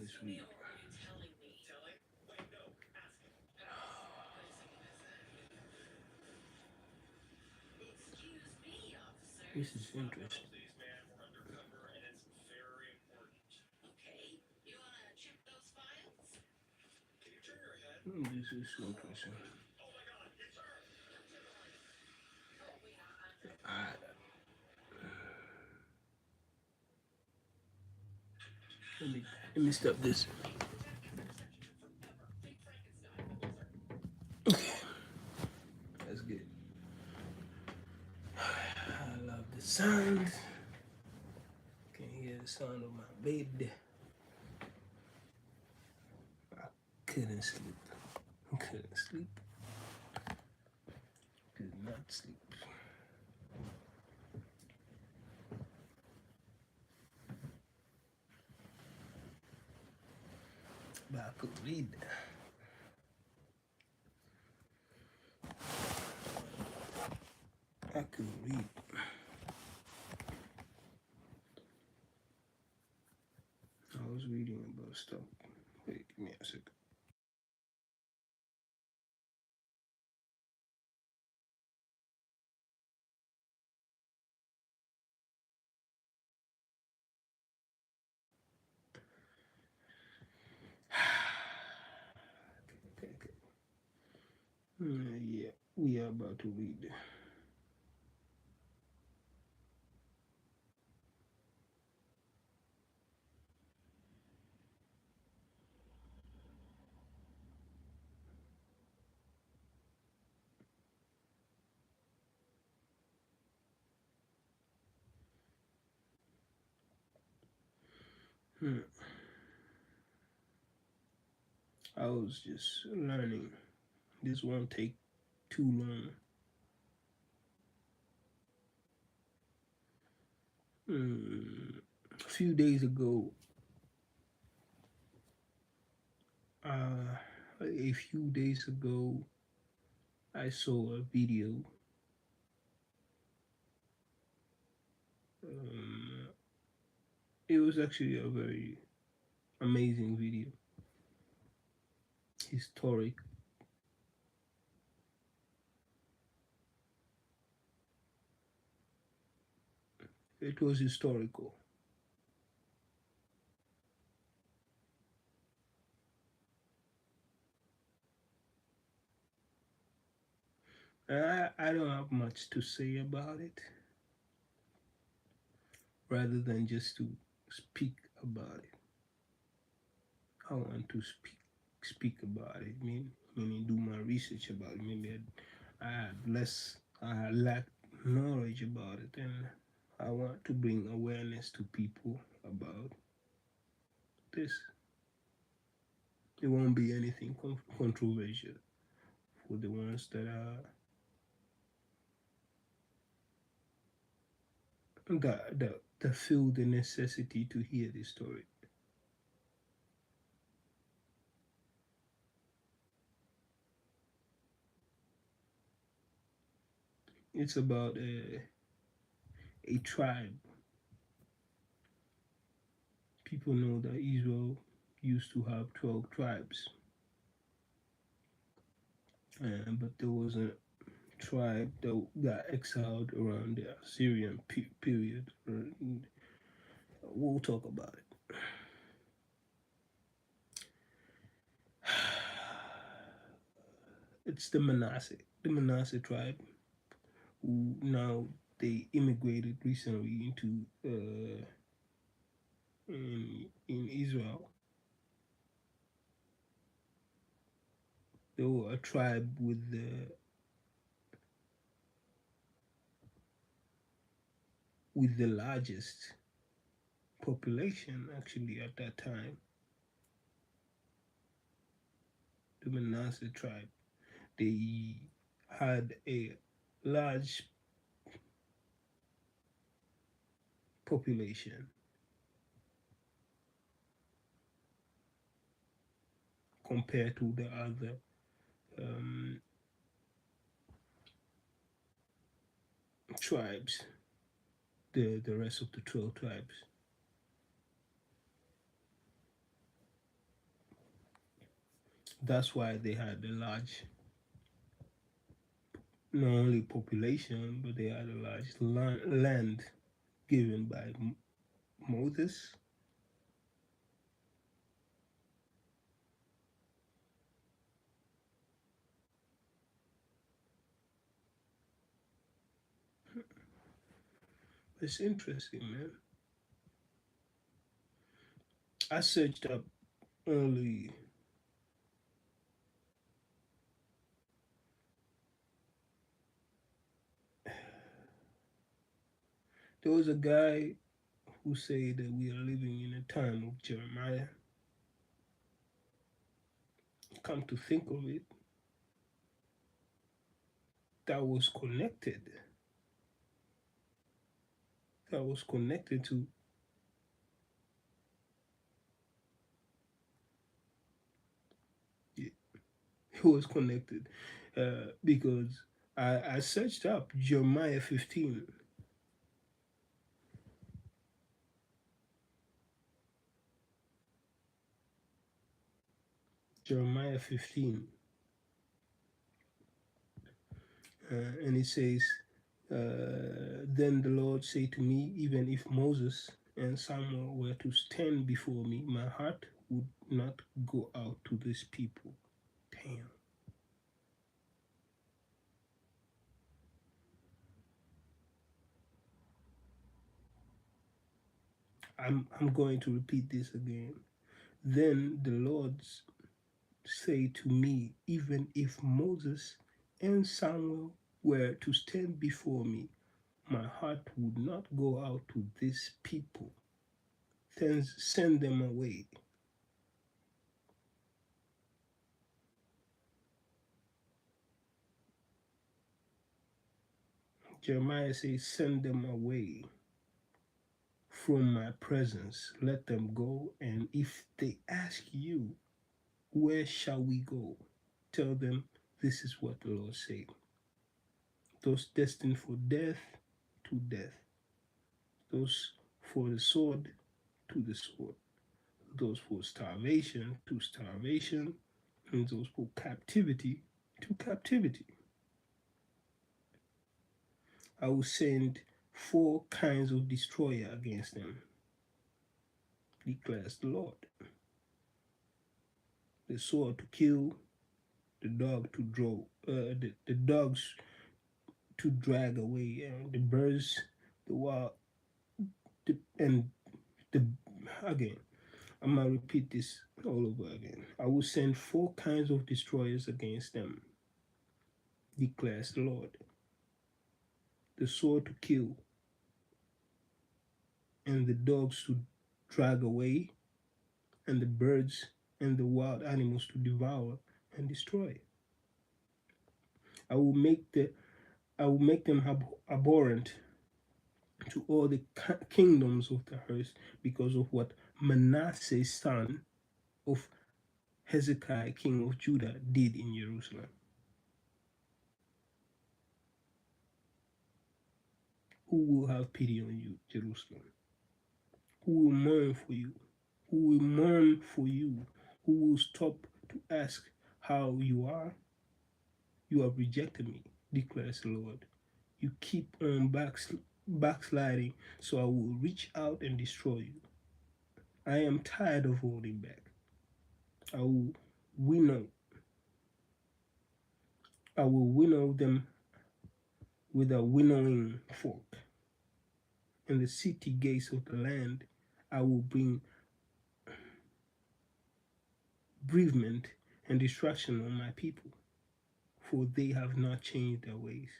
this week. This is interesting. This is interesting. I, let me let me stop this. That's good. I love the sound. Can you hear the sound of my bed? I couldn't sleep. Couldn't sleep. Could not sleep. But I could read. I could read. I was reading about stuff. Wait, give me a second. Okay, okay. Yeah, we are about to read. Hmm. I was just learning. This won't take too long. A few days ago, a few days ago, I saw a video. Um, it was actually a very amazing video, historic. It was historical. I don't have much to say about it, rather than just to speak about it. I want to speak about it. Meaning do my research about it. Maybe I had less. I lacked knowledge about it, and I want to bring awareness to people about this. It won't be anything controversial for the ones that feel the necessity to hear this story. It's about a tribe. People know that Israel used to have 12 tribes, but there was a tribe that got exiled around the Assyrian period. We'll talk about it. It's the Manasseh tribe, who now they immigrated recently into in Israel. They were a tribe with the largest population actually at that time. The Manasseh tribe. They had a large population compared to the other um, tribes, the rest of the 12 tribes. That's why they had a large, not only population, but they had a large land given by Moses. It's interesting, man. I searched up only. There was a guy who said that we are living in a time of Jeremiah. Come to think of it, that was connected. That was connected to. It was connected because I searched up Jeremiah 15. Jeremiah 15. And it says, Then the Lord said to me, even if Moses and Samuel were to stand before me, my heart would not go out to this people. Damn. I'm going to repeat this again. Then the Lord say to me, even if Moses and Samuel were to stand before me, my heart would not go out to this people. Then send them away. Jeremiah says, send them away from my presence. Let them go. And if they ask you, where shall we go? Tell them, this is what the Lord said. Those destined for death, to death. Those for the sword, to the sword. Those for starvation, to starvation. And those for captivity, to captivity. I will send four kinds of destroyer against them, declares the Lord. The sword to kill, the dog to draw, the dogs to drag away, and the birds, the wild, and the again. I'm gonna repeat this all over again. I will send four kinds of destroyers against them, declares the Lord. The sword to kill, and the dogs to drag away, and the birds and the wild animals to devour and destroy. I will make the I will make them abhorrent to all the kingdoms of the earth because of what Manasseh, son of Hezekiah, king of Judah, did in Jerusalem. Who will have pity on you, Jerusalem? Who will mourn for you? Who will mourn for you? Who will stop to ask how you are? You have rejected me, declares the Lord. You keep on backsliding, so I will reach out and destroy you. I am tired of holding back. I will winnow I will winnow them with a winnowing fork. In the city gates of the land, I will bring bereavement and destruction on my people, for they have not changed their ways.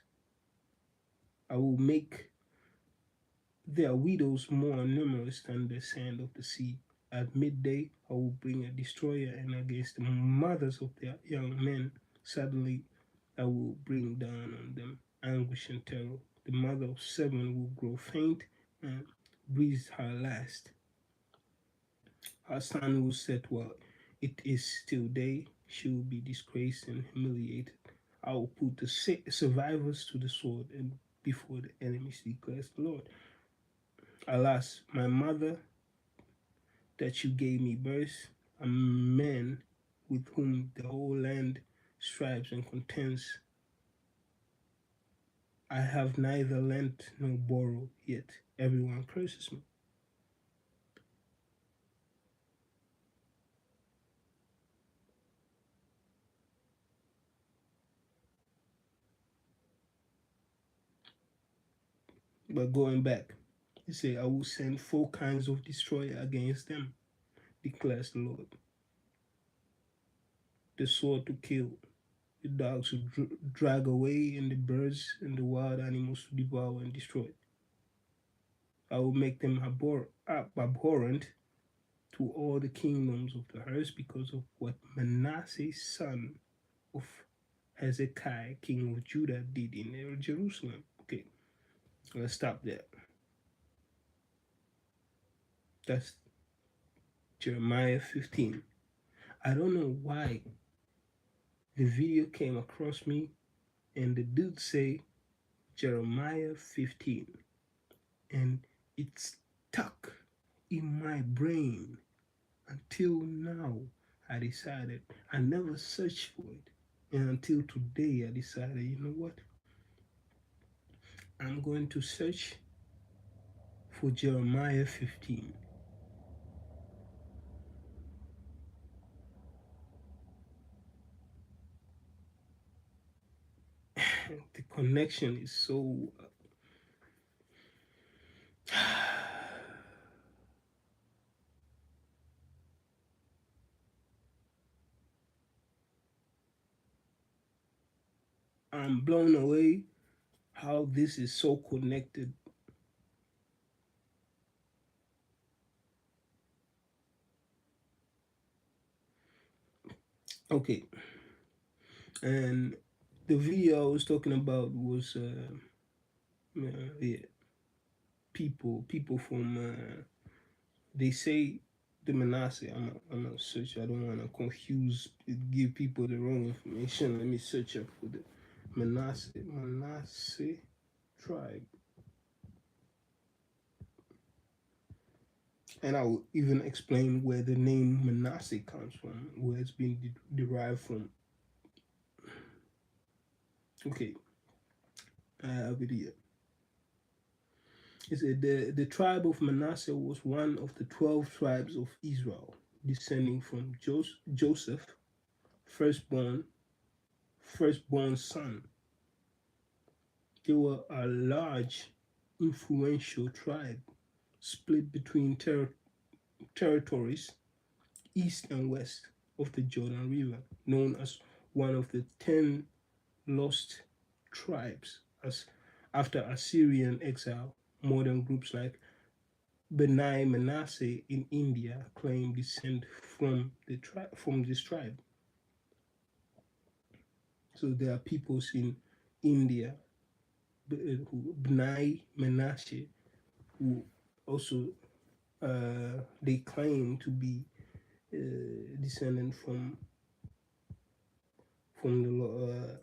I will make their widows more numerous than the sand of the sea. At midday, I will bring a destroyer, and against the mothers of their young men, suddenly I will bring down on them anguish and terror. The mother of seven will grow faint and breathe her last. Her son will say, while it is still day, she will be disgraced and humiliated. I will put the survivors to the sword and before the enemies, declares the Lord. Alas, my mother, that you gave me birth, a man with whom the whole land strives and contends. I have neither lent nor borrowed, yet everyone curses me. But going back, he said, I will send four kinds of destroyer against them, declares the Lord. The sword to kill, the dogs to drag away, and the birds and the wild animals to devour and destroy. I will make them abhorrent to all the kingdoms of the earth because of what Manasseh, son of Hezekiah, king of Judah, did in Jerusalem. Okay, let's stop there. That's Jeremiah 15. I don't know why the video came across me and the dude say Jeremiah 15 and it's stuck in my brain until now. I decided I never searched for it, and until today I decided, you know what, I'm going to search for Jeremiah 15. The connection is so I'm blown away how this is so connected. Okay, and the video I was talking about was yeah, people from they say the Manasseh. I'm not search. I don't want to confuse, give people the wrong information. Let me search up for the Manasseh tribe, and I will even explain where the name Manasseh comes from, where it's been derived from. Okay, I have it here. It said the tribe of Manasseh was one of the 12 tribes of Israel, descending from Joseph, firstborn, firstborn son. They were a large, influential tribe, split between territories east and west of the Jordan River, known as one of the 10 lost tribes. As after Assyrian exile, modern groups like Benai Manasseh in India claim descent from this tribe. So there are peoples in India, Benai Manasseh, who also they claim to be descendant from the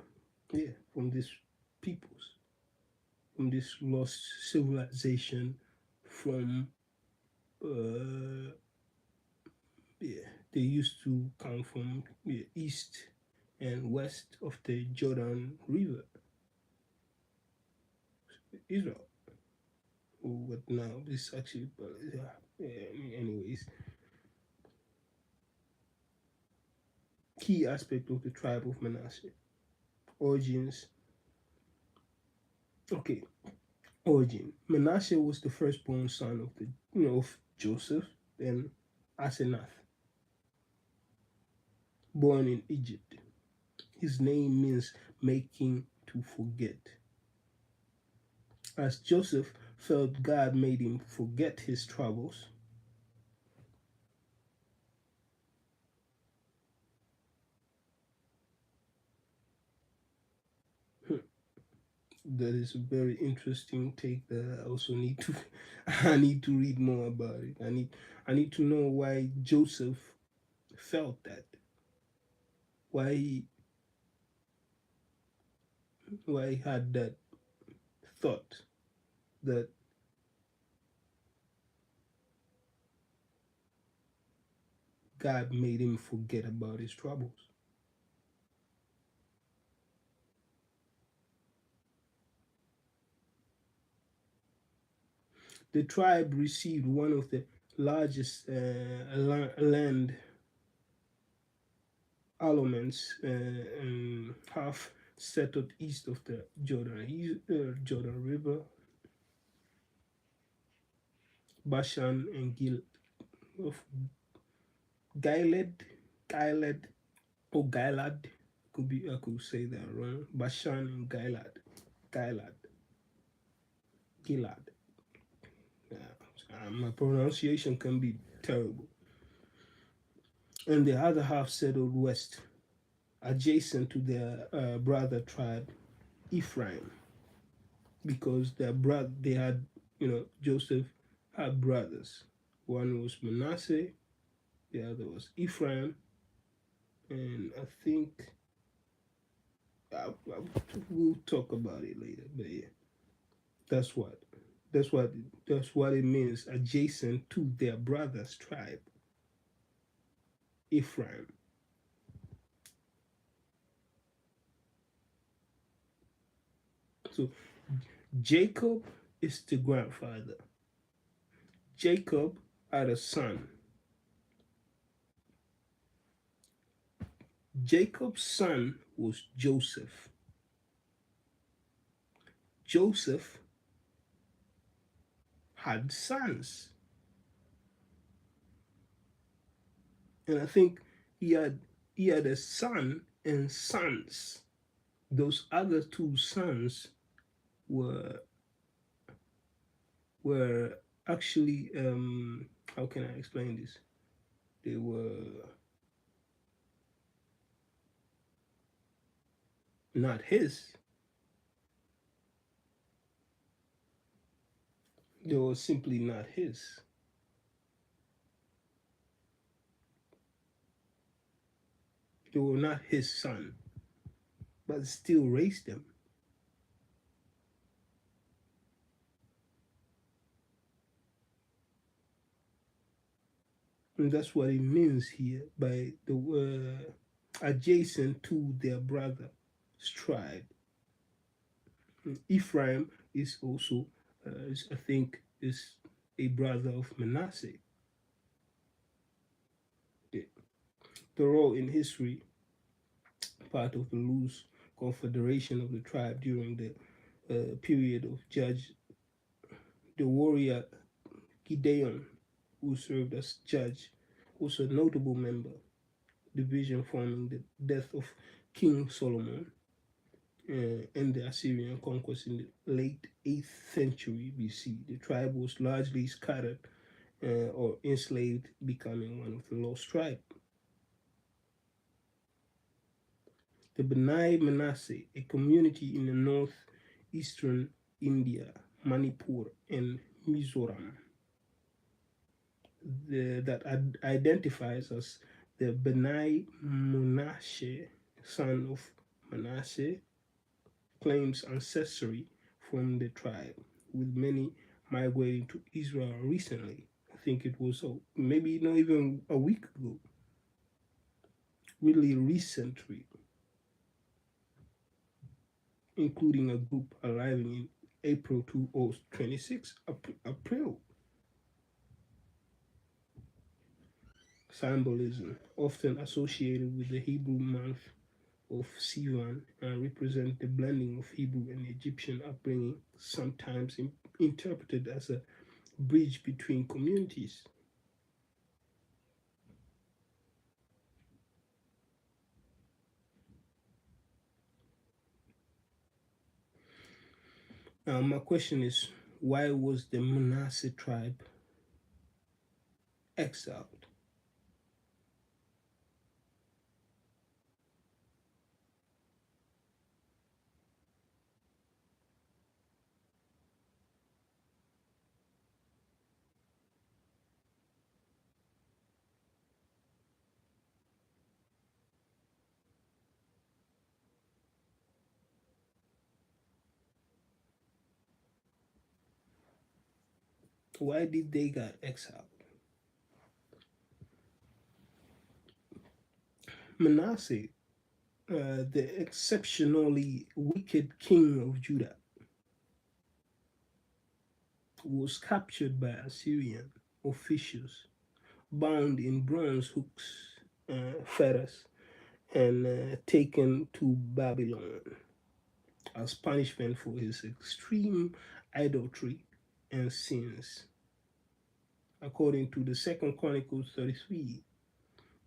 from these peoples, from this lost civilization, from yeah, they used to come from east and west of the Jordan River, Israel. But now this actually, anyways, key aspect of the tribe of Manasseh. Origins. Okay, origin. Manasseh was the firstborn son of the of Joseph and Asenath, born in Egypt. His name means making to forget. As Joseph felt God made him forget his troubles, that is a very interesting take that I also need to I need to read more about it. I need to know why Joseph felt that. Why he had that thought that God made him forget about his troubles. The tribe received one of the largest land allotments and half settled east of the Jordan River, Bashan and of Gilead, Gilead or Gilad. I could say that wrong. Bashan and Gilad, Gilad. My pronunciation can be terrible. And the other half settled west, adjacent to their brother tribe, Ephraim, because they had, Joseph had brothers. One was Manasseh, the other was Ephraim, and I think we'll talk about it later. But yeah, that's what that's what that's what it means. Adjacent to their brother's tribe, Ephraim. So Jacob is the grandfather. Jacob had a son. Jacob's son was Joseph. Joseph had sons. And I think he had he had a son and sons. Those other two sons were were actually how can I explain this? They were not his. They were simply not his. They were not his son, but still raised them. And that's what it means here by the adjacent to their brother's tribe. Ephraim is also, I think, is a brother of Manasseh. The role in history, part of the loose confederation of the tribe during the period of Judge, the warrior Gideon, who served as judge, was a notable member. Division following the death of King Solomon and the Assyrian conquest in the late 8th century BC. The tribe was largely scattered or enslaved, becoming one of the lost tribes. The Benai Manasseh, a community in the northeastern India, Manipur, and Mizoram, that identifies as the Benai Manasseh, son of Manasseh, claims ancestry from the tribe, with many migrating to Israel recently. I think it was maybe not even a week ago, really recently, including a group arriving in April 2026, April. Symbolism, often associated with the Hebrew month of Sivan, represent the blending of Hebrew and Egyptian upbringing, sometimes interpreted as a bridge between communities. Now, my question is, why was the Manasseh tribe exiled? Why did they get exiled? Manasseh, the exceptionally wicked king of Judah, was captured by Assyrian officials, bound in bronze hooks, fetters, and taken to Babylon as punishment for his extreme idolatry and sins. According to the Second Chronicles 33,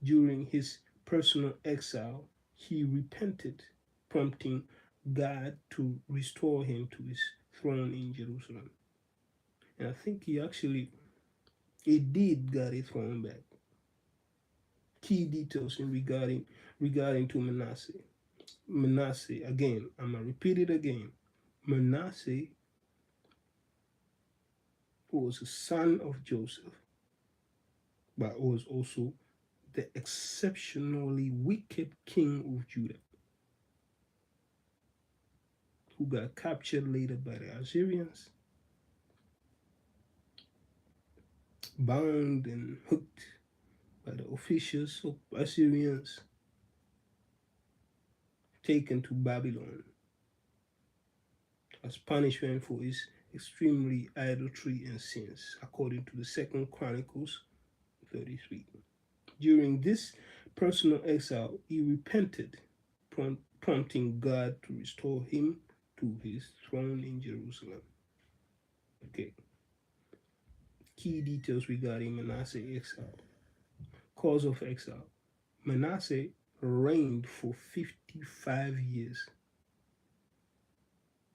during his personal exile, he repented, prompting God to restore him to his throne in Jerusalem. And I think he did get his throne back. Key details regarding to Manasseh. Manasseh, again, I'm gonna repeat it again. Manasseh was a son of Joseph, but was also the exceptionally wicked king of Judah, who got captured later by the Assyrians, bound and hooked by the officials of Assyrians, taken to Babylon as punishment for his extremely idolatry and sins, according to the Second Chronicles 33. During this personal exile, he repented, prompting God to restore him to his throne in Jerusalem. Okay, key details regarding Manasseh exile. Cause of exile. Manasseh reigned for 55 years.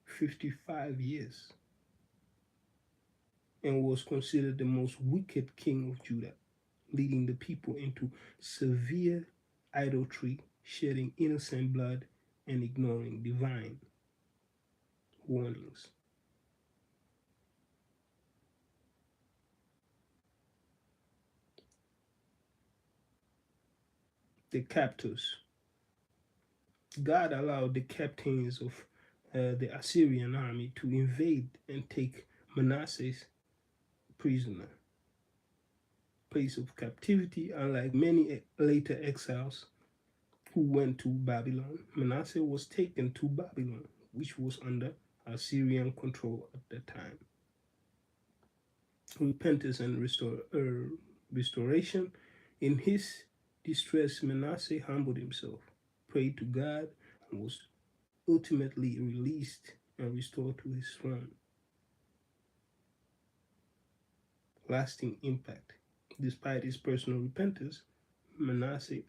55 years. And was considered the most wicked king of Judah, leading the people into severe idolatry, shedding innocent blood, and ignoring divine warnings. The captors. God allowed the captains of the Assyrian army to invade and take Manasseh's prisoner. Place of captivity, unlike many later exiles who went to Babylon, Manasseh was taken to Babylon, which was under Assyrian control at the time. Repentance and restoration. In his distress, Manasseh humbled himself, prayed to God, and was ultimately released and restored to his throne. Lasting impact. Despite his personal repentance, Manasseh's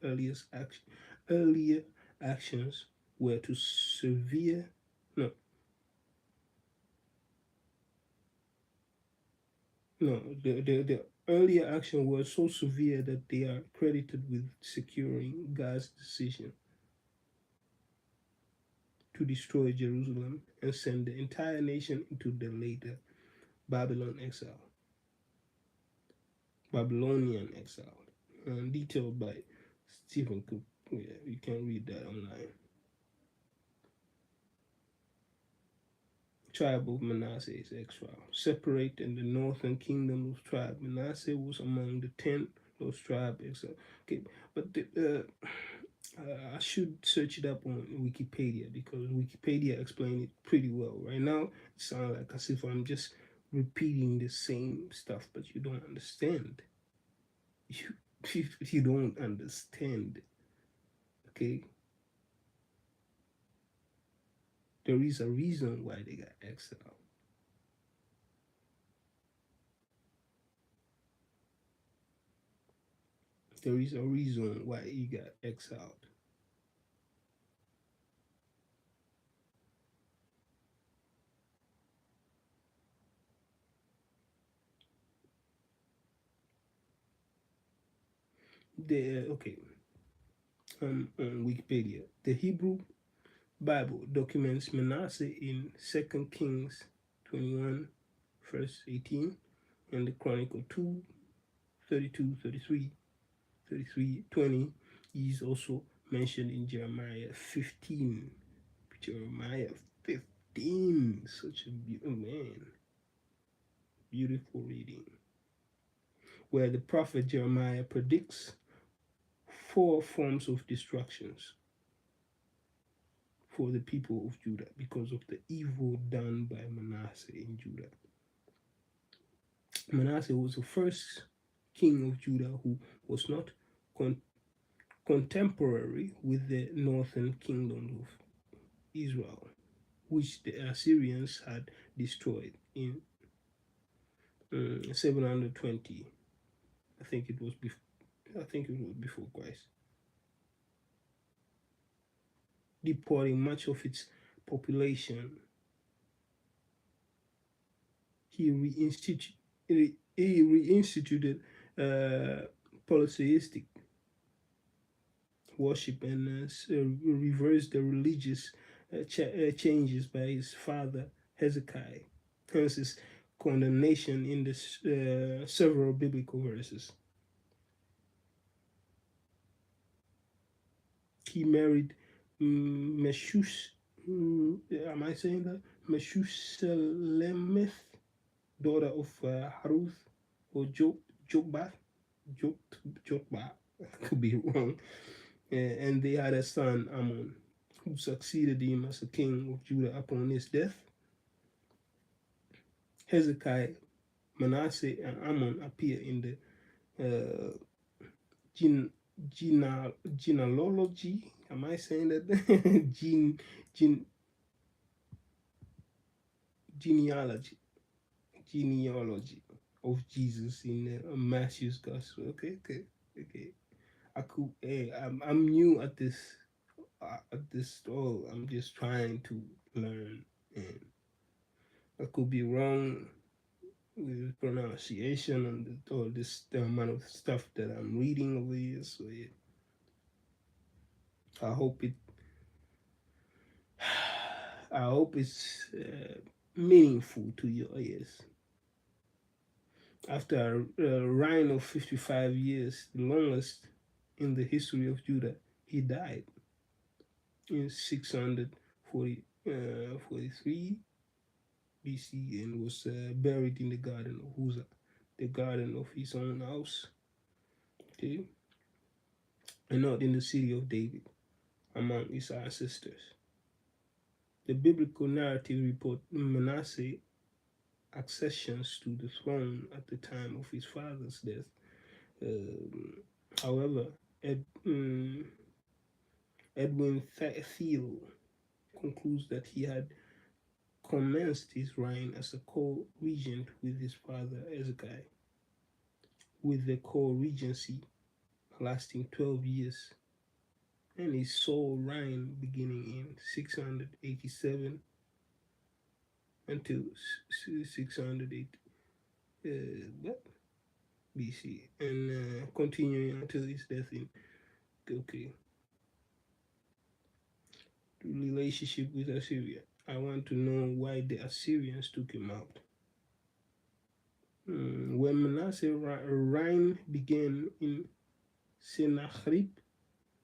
earlier actions were too severe. No, no, the earlier action was so severe that they are credited with securing God's decision to destroy Jerusalem and send the entire nation into the later Babylonian exile, detailed by Stephen Cook. Yeah, you can read that online. Tribe of Manasseh's exile. Separate in the northern kingdom of tribe. Manasseh was among the 10 lost tribe exile. Okay, but I should search it up on Wikipedia because Wikipedia explained it pretty well. Right now, it sounds like as if I'm just repeating the same stuff, but you don't understand. You don't understand. Okay, there is a reason why they got exiled. There is a reason why he got exiled. Okay, on Wikipedia, the Hebrew Bible documents Manasseh in 2 Kings 21, verse 18, and the Chronicle 2, 32, 33, 33, 20. Is also mentioned in Jeremiah 15. Jeremiah 15, such a beautiful reading, where the prophet Jeremiah predicts four forms of destructions for the people of Judah because of the evil done by Manasseh in Judah. Manasseh was the first king of Judah who was not con- contemporary with the northern kingdoms of Israel, which the Assyrians had destroyed in 720. I think it was before. I think it was before Christ, deporting much of its population. He reinstituted polytheistic worship and reversed the religious changes by his father Hezekiah. Hence his condemnation in the several biblical verses. He married Meshush. Am I saying that? Meshushalemeth, daughter of Haruth or Jokbah. Jokbah. I could be wrong. And they had a son, Ammon, who succeeded him as a king of Judah upon his death. Hezekiah, Manasseh, and Ammon appear in the uh, gene, genealogy. Am I saying that? Gene, genealogy, genealogy of Jesus in Matthew's Gospel. Okay. I could. Hey, I'm new at this. At this. Oh, I'm just trying to learn, and I could be wrong with pronunciation and all this the amount of stuff that I'm reading over here. So yeah, I hope it. I hope it's meaningful to your ears. After a reign of 55 years, the longest in the history of Judah, he died in 643 BC and was buried in the garden of Uzzah, the garden of his own house, okay, and not in the city of David among his ancestors. The biblical narrative report Manasseh accessions to the throne at the time of his father's death. However, Edwin Thiel concludes that he had commenced his reign as a co-regent with his father Hezekiah, with the co-regency lasting 12 years, and his sole reign beginning in 687 until 608 BC, and continuing until his death in okay relationship with Assyria. I want to know why the Assyrians took him out. When Manasseh reign began in Sennacherib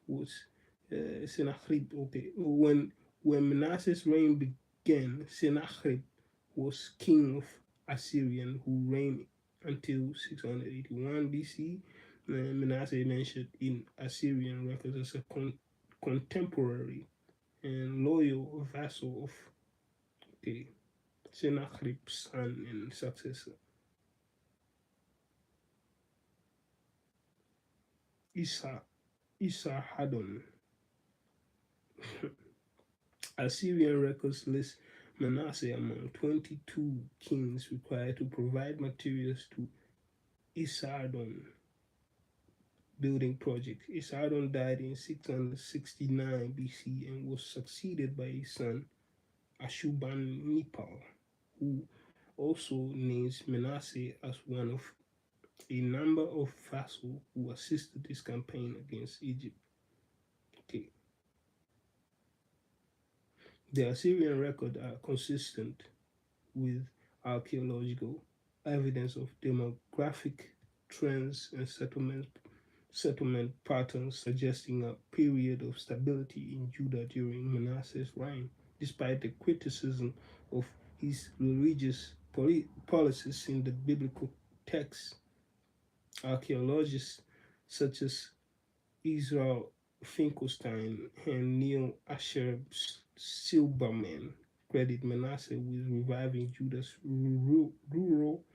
was Sennacherib. Okay, when Manasseh's reign began, Sennacherib was king of Assyrian who reigned until 681 BC. Manasseh mentioned in Assyrian records as a contemporary and loyal vassal of okay, Sennacherib's son and successor. Esarhaddon. Assyrian records list Manasseh among 22 kings required to provide materials to Esarhaddon building project. Esarhaddon died in 669 BC and was succeeded by his son Ashurbanipal, who also names Manasseh as one of a number of vassals who assisted his campaign against Egypt. Okay. The Assyrian records are consistent with archaeological evidence of demographic trends and settlement patterns suggesting a period of stability in Judah during Manasseh's reign, despite the criticism of his religious policies in the biblical texts. Archaeologists such as Israel Finkelstein and Neil Asher Silberman credit Manasseh with reviving Judah's rural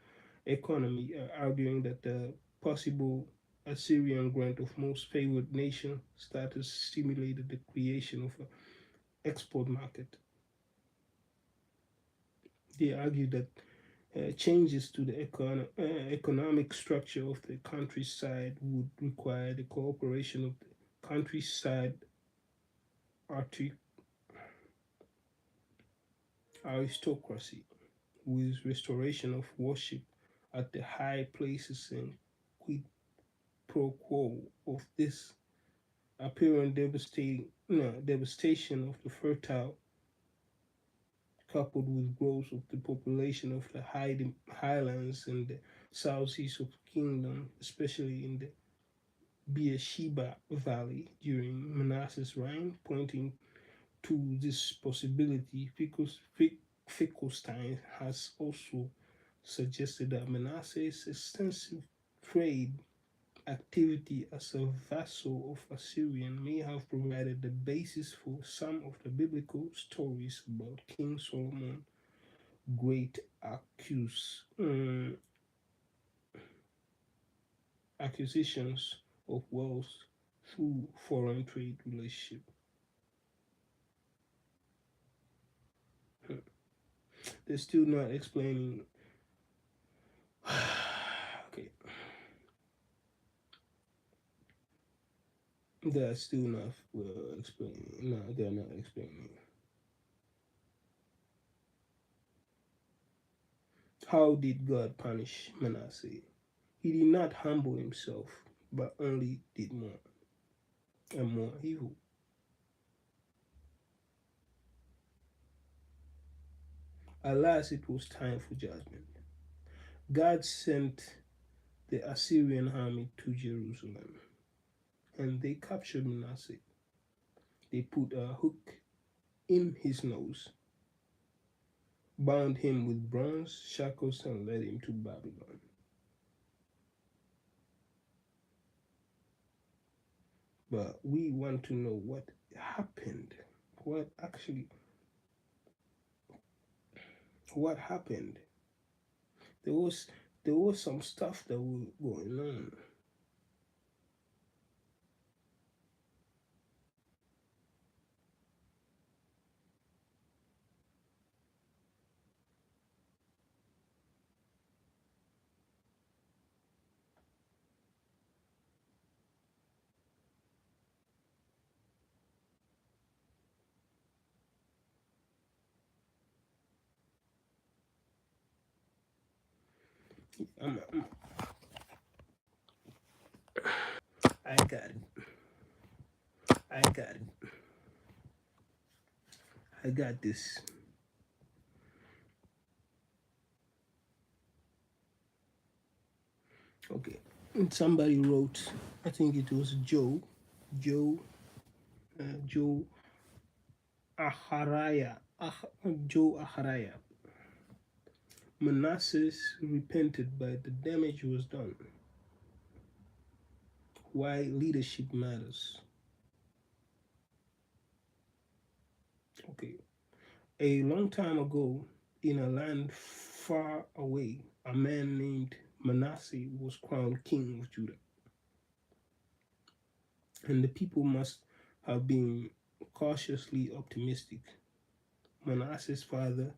economy, arguing that the possible Assyrian grant of most favored nation status stimulated the creation of an export market. They argue that changes to the economic structure of the countryside would require the cooperation of the countryside arti- aristocracy, with restoration of worship at the high places and quid pro quo of this apparent devastation of the fertile, coupled with growth of the population of the highlands and the southeast of the kingdom, especially in the Beersheba Valley during Manasseh's reign, pointing to this possibility. Finkelstein has also suggested that Manasseh's extensive trade activity as a vassal of Assyrian may have provided the basis for some of the biblical stories about King Solomon great acquisitions of wealth through foreign trade relationship. They're still not explaining. Okay, they're still not explaining. No, they're not explaining. How did God punish Manasseh? He did not humble himself, but only did more and more evil. At last, it was time for judgment. God sent the Assyrian army to Jerusalem, and they captured Manasseh. They put a hook in his nose, bound him with bronze shackles, and led him to Babylon. But we want to know what happened. What actually what happened? There was there was some stuff that was going on. I'm, I got it. I got it. I got this. Okay. And somebody wrote, I think it was Joe, Joe Aharaya, Joe Aharaya. Manasseh repented, but the damage was done. Why leadership matters. Okay. A long time ago, in a land far away, a man named Manasseh was crowned king of Judah. And the people must have been cautiously optimistic. Manasseh's father,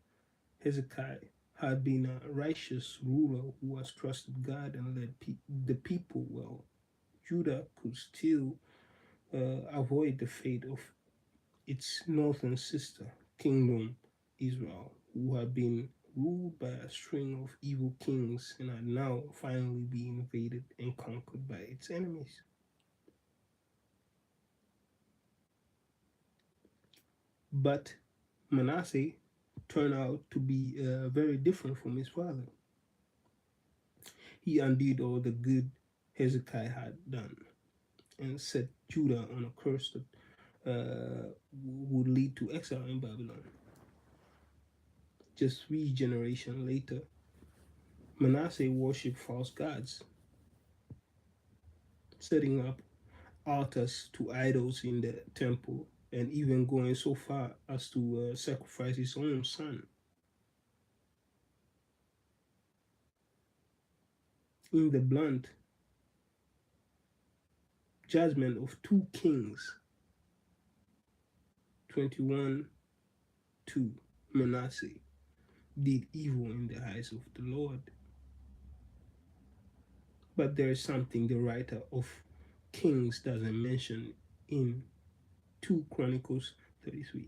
Hezekiah, had been a righteous ruler who has trusted God and led the people well. Judah could still avoid the fate of its northern sister kingdom, Israel, who had been ruled by a string of evil kings and had now finally been invaded and conquered by its enemies. But Manasseh turned out to be very different from his father. He undid all the good Hezekiah had done and set Judah on a course that would lead to exile in Babylon. Just 3 generations later, Manasseh worshipped false gods, setting up altars to idols in the temple, and even going so far as to sacrifice his own son. In the blunt judgment of 2 Kings 21 2, Manasseh did evil in the eyes of the Lord. But there is something the writer of Kings doesn't mention in 2 Chronicles 33.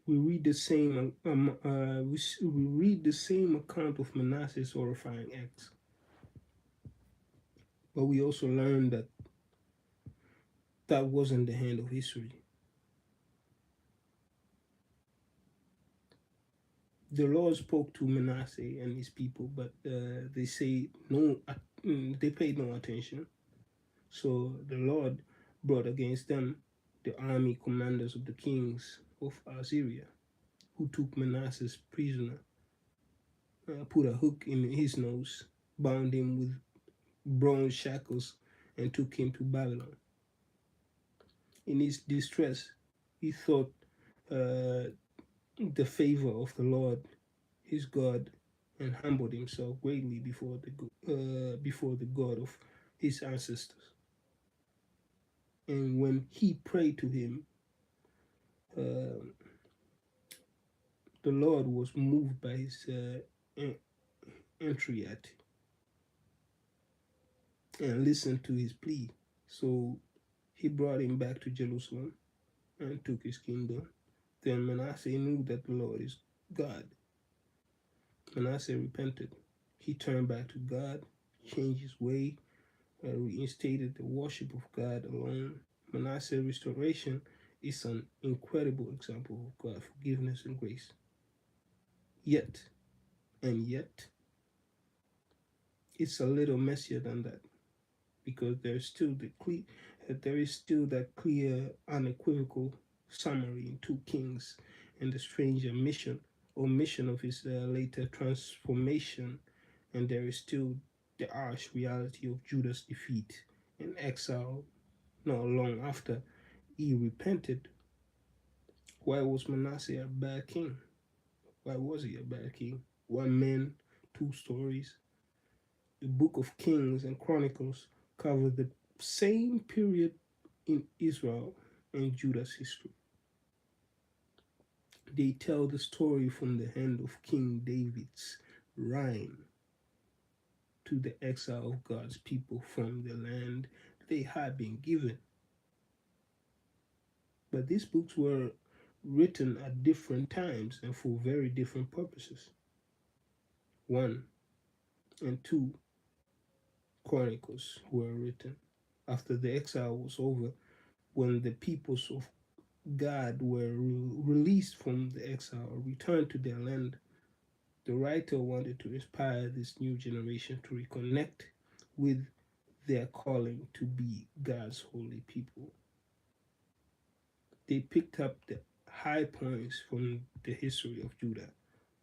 We read the same we read the same account of Manasseh's horrifying acts, but we also learn that that wasn't the hand of history. The Lord spoke to Manasseh and his people, but they say no. They paid no attention. So the Lord brought against them the army commanders of the kings of Assyria, who took Manasseh prisoner, put a hook in his nose, bound him with bronze shackles, and took him to Babylon. In his distress, he thought uh, the favor of the Lord, his God, and humbled himself greatly before the God of his ancestors. And when he prayed to him, uh, the Lord was moved by his entry at and listened to his plea. So he brought him back to Jerusalem and took his kingdom. Then Manasseh knew that the Lord is God. Manasseh repented. He turned back to God, changed his way, reinstated the worship of God alone. Manasseh's restoration is an incredible example of God's forgiveness and grace. Yet, it's a little messier than that, because there is still that clear, unequivocal summary in 2 Kings and the strange omission of his later transformation, and there is still the harsh reality of Judah's defeat and exile not long after he repented. Why was Manasseh a bad king? Why was he a bad king? One man, 2 stories. The book of Kings and Chronicles cover the same period in Israel and Judah's history. They tell the story from the hand of King David's reign to the exile of God's people from the land they had been given. But these books were written at different times and for very different purposes. 1 and 2 Chronicles were written after the exile was over, when the peoples of God were released from the exile, returned to their land. The writer wanted to inspire this new generation to reconnect with their calling to be God's holy people. They picked up the high points from the history of Judah,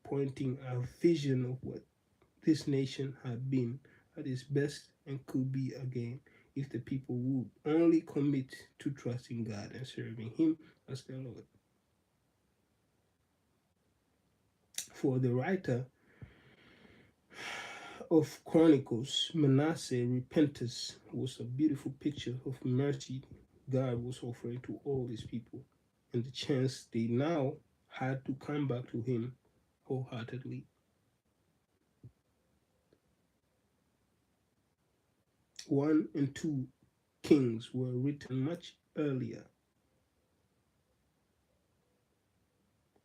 pointing a vision of what this nation had been at its best and could be again if the people would only commit to trusting God and serving Him as their Lord. For the writer of Chronicles, Manasseh's repentance was a beautiful picture of mercy God was offering to all His people, and the chance they now had to come back to Him wholeheartedly. 1 and 2 Kings were written much earlier,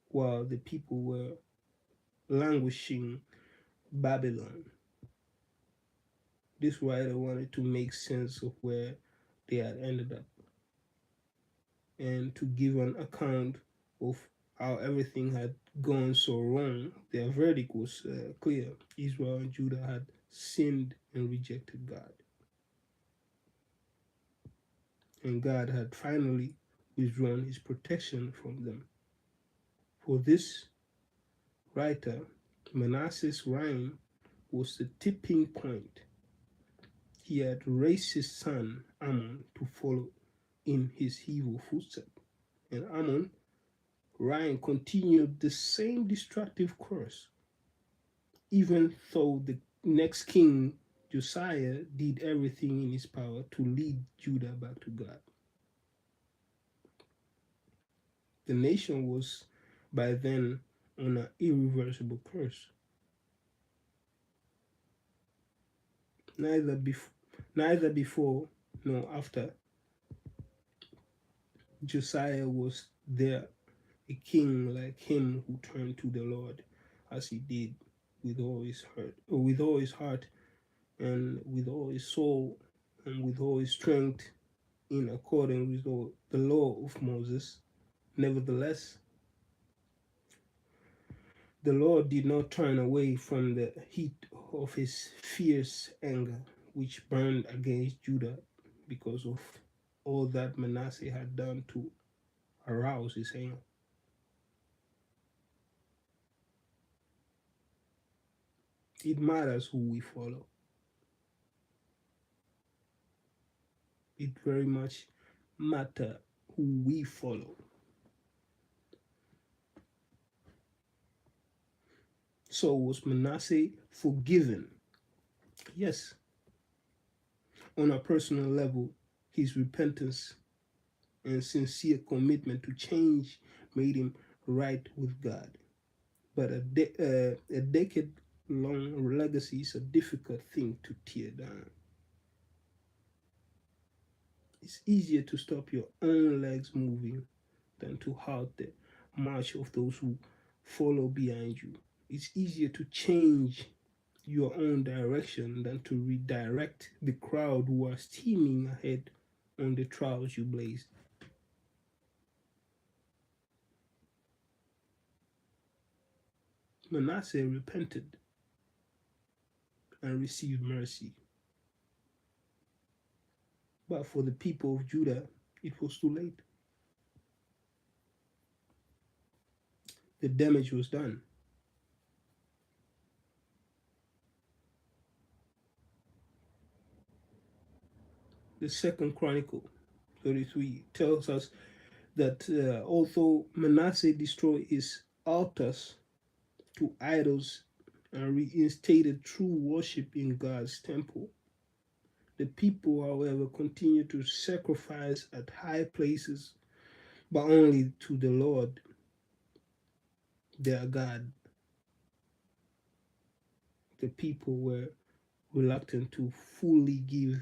while the people were languishing Babylon. This writer wanted to make sense of where they had ended up and to give an account of how everything had gone so wrong. Their verdict was clear. Israel and Judah had sinned and rejected God. And God had finally withdrawn his protection from them. For this writer, Manasseh's reign was the tipping point. he had raised his son Ammon to follow in his evil footsteps. And Ammon, Ryan, continued the same destructive course, even though the next king, Josiah, did everything in his power to lead Judah back to God. The nation was by then on an irreversible course. Neither, neither before nor after Josiah was there a king like him who turned to the Lord as he did with all his heart, and with all his soul, and with all his strength, in accordance with all the law of Moses. Nevertheless, the Lord did not turn away from the heat of his fierce anger, which burned against Judah because of all that Manasseh had done to arouse his anger. It matters who we follow. It very much matters who we follow. So was Manasseh forgiven? Yes. On a personal level, his repentance and sincere commitment to change made him right with God. But a decade long legacy is a difficult thing to tear down. It's easier to stop your own legs moving than to halt the march of those who follow behind you. It's easier to change your own direction than to redirect the crowd who are steaming ahead on the trails you blazed. Manasseh repented and received mercy. But for the people of Judah, it was too late. The damage was done. The second Chronicle 33 tells us that although Manasseh destroyed his altars to idols and reinstated true worship in God's temple, the people, however, continued to sacrifice at high places, but only to the Lord their God. The people were reluctant to fully give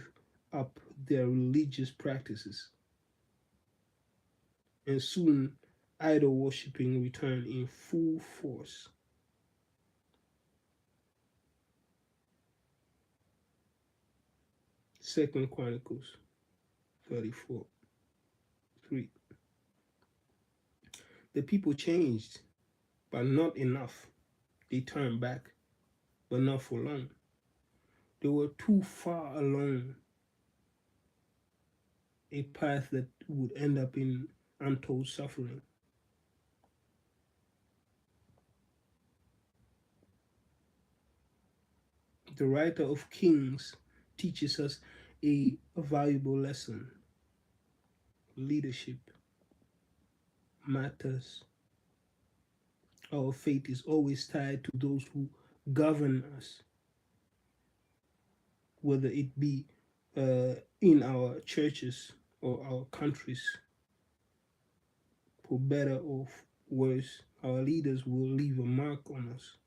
up their religious practices, and soon idol worshipping returned in full force. Second Chronicles 34 3. The people changed, but not enough. They turned back, but not for long. They were too far along a path that would end up in untold suffering. The writer of Kings teaches us a valuable lesson. Leadership matters. Our fate is always tied to those who govern us, whether it be in our churches or our countries. For better or worse, our leaders will leave a mark on us.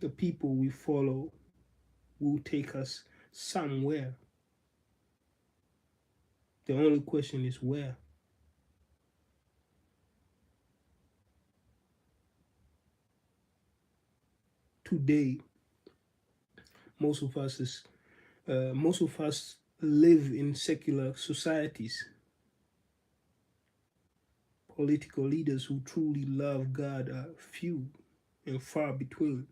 The people we follow will take us somewhere. The only question is where. Today, most of us live in secular societies. Political leaders who truly love God are few and far between.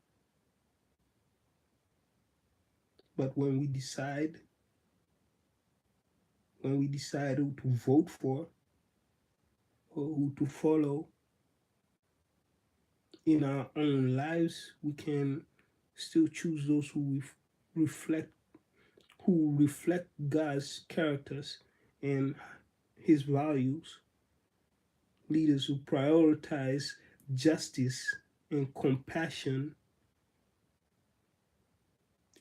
But when we decide who to vote for or who to follow in our own lives, we can still choose those reflect who reflect God's characters and his values, leaders who prioritize justice and compassion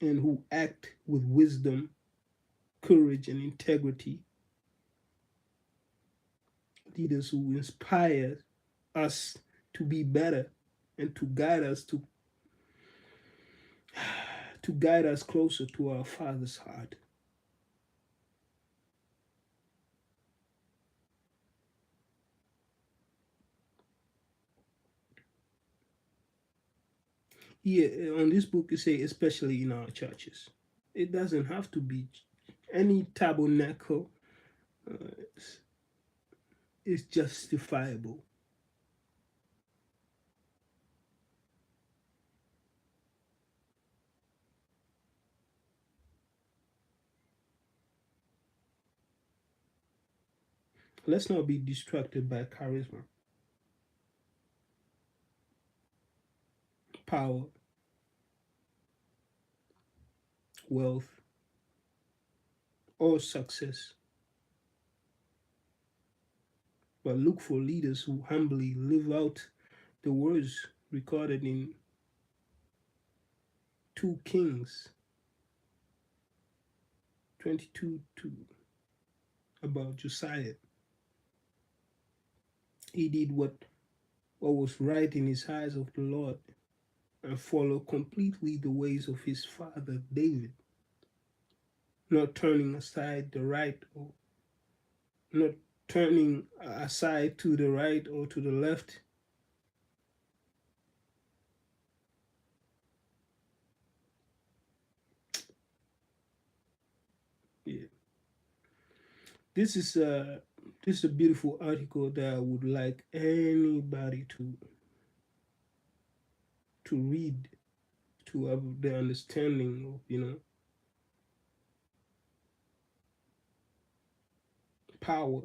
and who act with wisdom, courage, and integrity, leaders who inspire us to be better and to guide us closer to our Father's heart. Yeah, on this book, you say, especially in our churches. It doesn't have to be any tabernacle uh, is justifiable. Let's not be distracted by charisma, power, wealth, or success, but look for leaders who humbly live out the words recorded in 2 Kings 22:2 about Josiah. He did what was right in his eyes of the Lord and followed completely the ways of his father David, not turning aside the right or not turning aside to the right or to the left. Yeah. This is a this is a beautiful article that I would like anybody to read, to have the understanding of, power,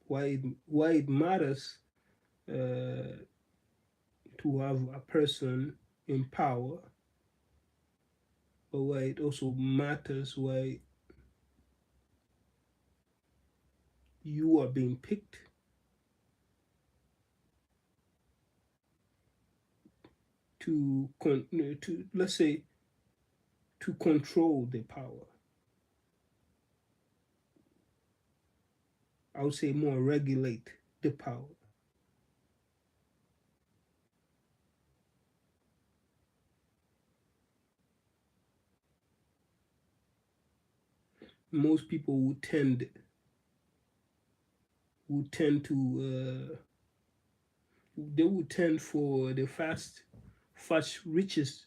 why it matters uh, to have a person in power, but why it also matters why you are being picked to let's say to control the power. I would say more regulate the power. Most people would tend to they would tend for the fast richness.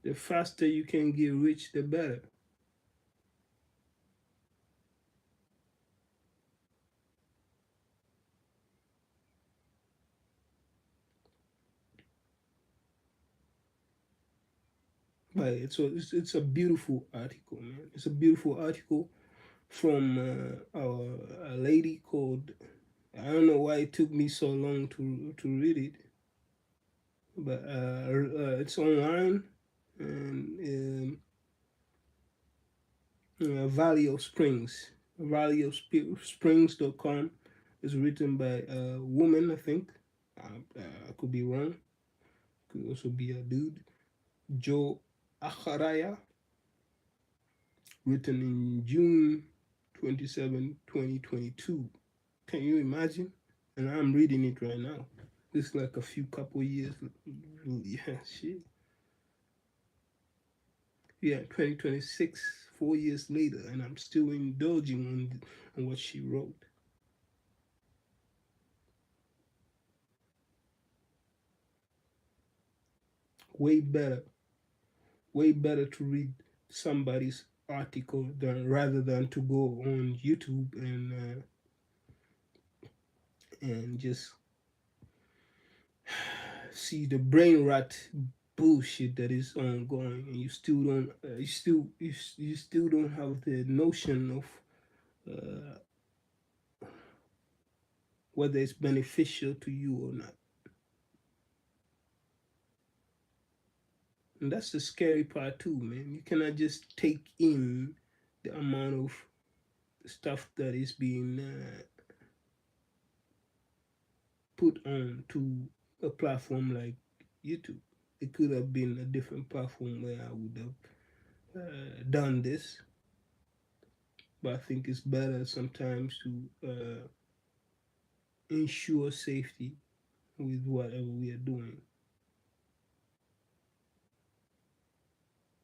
The faster you can get rich, the better. But it's a beautiful article, man. It's a beautiful article from a lady called. I don't know why it took me so long to read it, but it's online and Valley of Springs. Valley of Springs.com is written by a woman, I think. I could be wrong. Could also be a dude. Joe Acharaya, written in June 27, 2022. Can you imagine? And I'm reading it right now. It's like a few couple years. Yeah, shit. Yeah, 2026, 4 years later, and I'm still indulging on what she wrote. Way better, way better to read somebody's article than rather than to go on YouTube and just see the brain rot bullshit that is ongoing, and you still don't you still don't have the notion of uh, whether it's beneficial to you or not. And that's the scary part too, man. You cannot just take in the amount of stuff that is being put on to a platform like YouTube. It could have been a different platform where I would have done this, but I think it's better sometimes to ensure safety with whatever we are doing.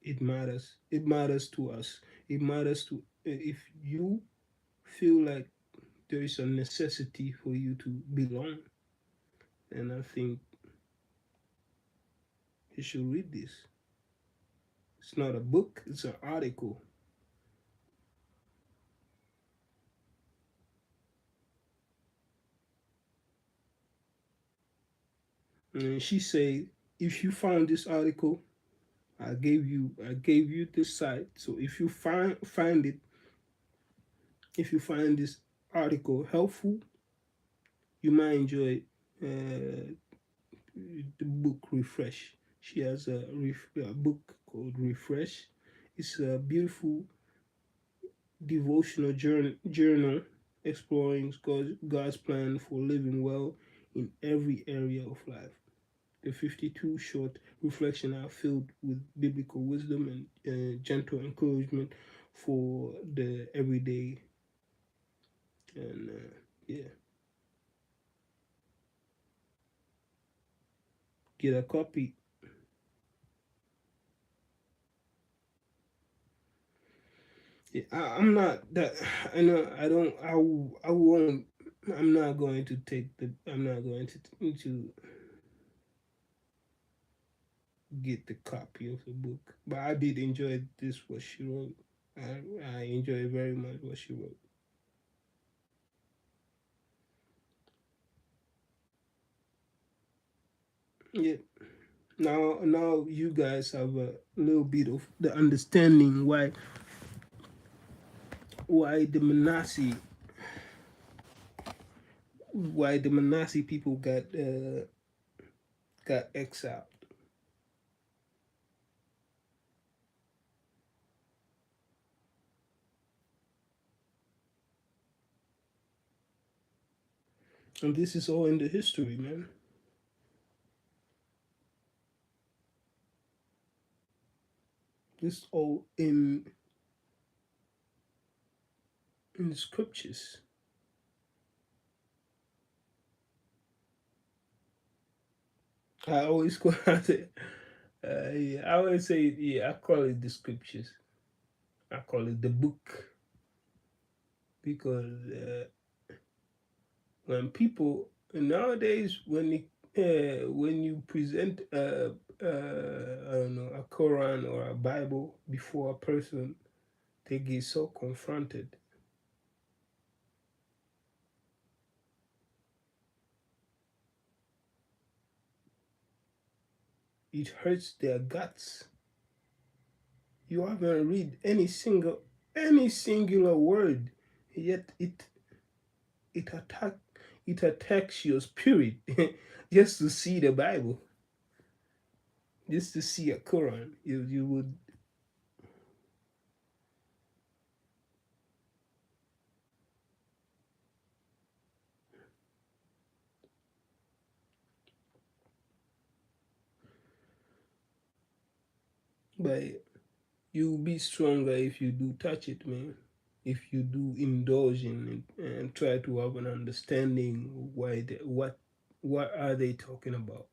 It matters. It matters to us. It matters to if you feel like there is a necessity for you to belong, and I think you should read this. It's not a book, it's an article. And she said, if you found this article, I gave you this site. So if you find it, if you find this article helpful, you might enjoy the book Refresh. She has a book called Refresh. It's a beautiful devotional journal exploring God's plan for living well in every area of life. The 52 short reflections are filled with biblical wisdom and gentle encouragement for the everyday. And yeah, get a copy. Yeah, I'm not that. I know I don't. I won't. I'm not going to take the. I'm not going to get the copy of the book. But I did enjoy this what she wrote. I enjoy very much what she wrote. Yeah. Now you guys have a little bit of the understanding why the Manasi why the Manasi people got exiled. And this is all in the history, man. This all in the scriptures. I always call it. Yeah, I always say, yeah, I call it the scriptures. I call it the book because when people nowadays when you present I don't know, a Quran or a Bible before a person, they get so confronted. It hurts their guts. You haven't read any singular word, yet it attack it attacks your spirit just to see the Bible, just to see a Quran. You would, but you'll be stronger if you do touch it, man. If you do indulge in it and try to have an understanding why what are they talking about.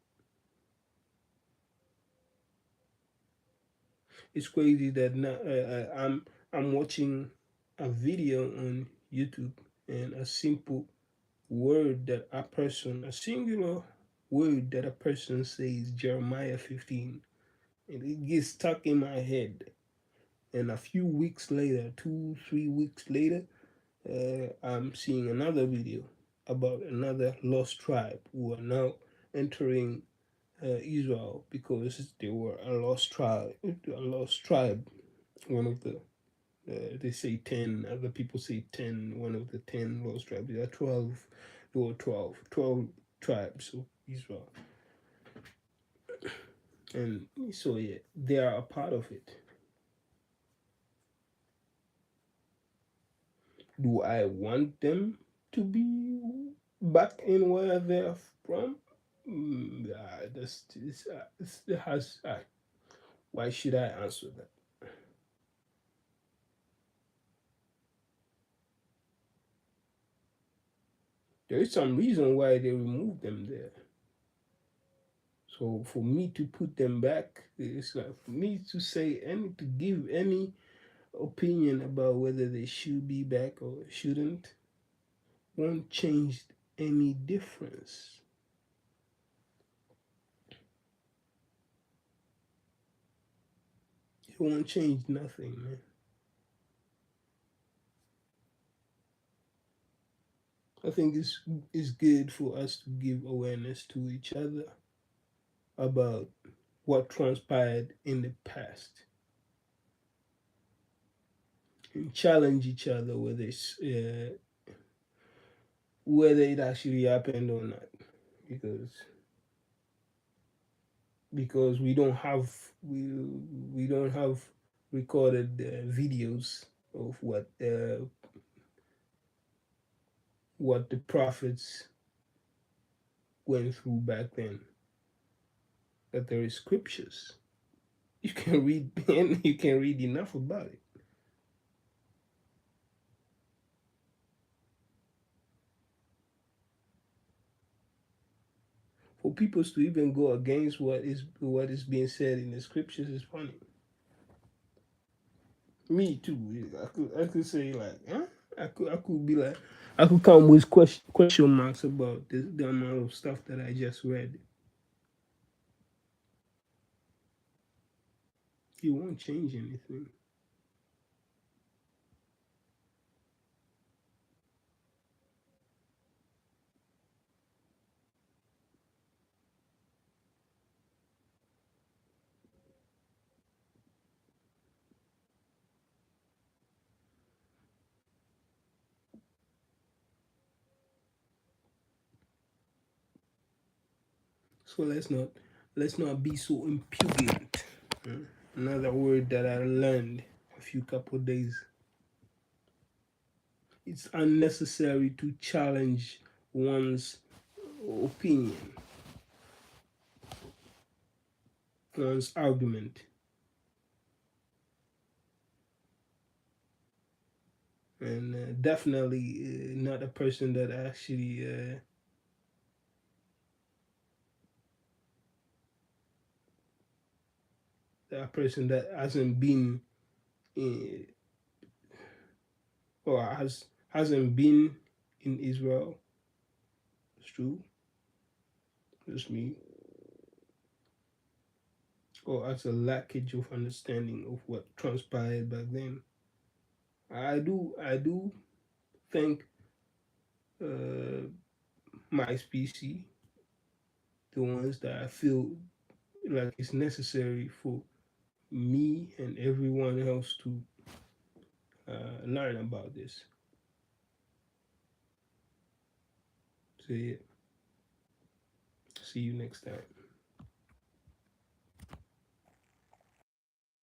It's crazy that now I'm watching a video on YouTube, and a simple word that a singular word that a person says, Jeremiah 15, and it gets stuck in my head. And a few weeks later, 2 3 weeks later, I'm seeing another video about another lost tribe who are now entering Israel because they were a lost tribe. A lost tribe. One of the they say 10. Other people say 10. One of the 10 lost tribes. There are 12 There were 12 tribes of Israel. And so, yeah, they are a part of it. Do I want them to be back in where they're from? Yeah, it has. Why should I answer that? There is some reason why they removed them there. So for me to put them back, it's like for me to say to give any opinion about whether they should be back or shouldn't won't change any difference. It won't change nothing, man. I think it's good for us to give awareness to each other about what transpired in the past and challenge each other whether it actually happened or not, because we don't have recorded videos of what the prophets went through back then. That there is scriptures you can read, and you can read enough about it. For people to even go against what is being said in the scriptures is funny. Me too. I could say like, huh? I could be like, I could come with question marks about the amount of stuff that I just read. It won't change anything. So let's not be so impudent. Hmm? Another word that I learned a few couple days. It's unnecessary to challenge one's opinion, one's argument, and definitely not a person that actually a person that hasn't been in, or hasn't been in Israel. It's true. It's me. Or has a lackage of understanding of what transpired back then. I do think uh, my species, the ones that I feel like it's necessary for me and everyone else to learn about this. So yeah, see you next time.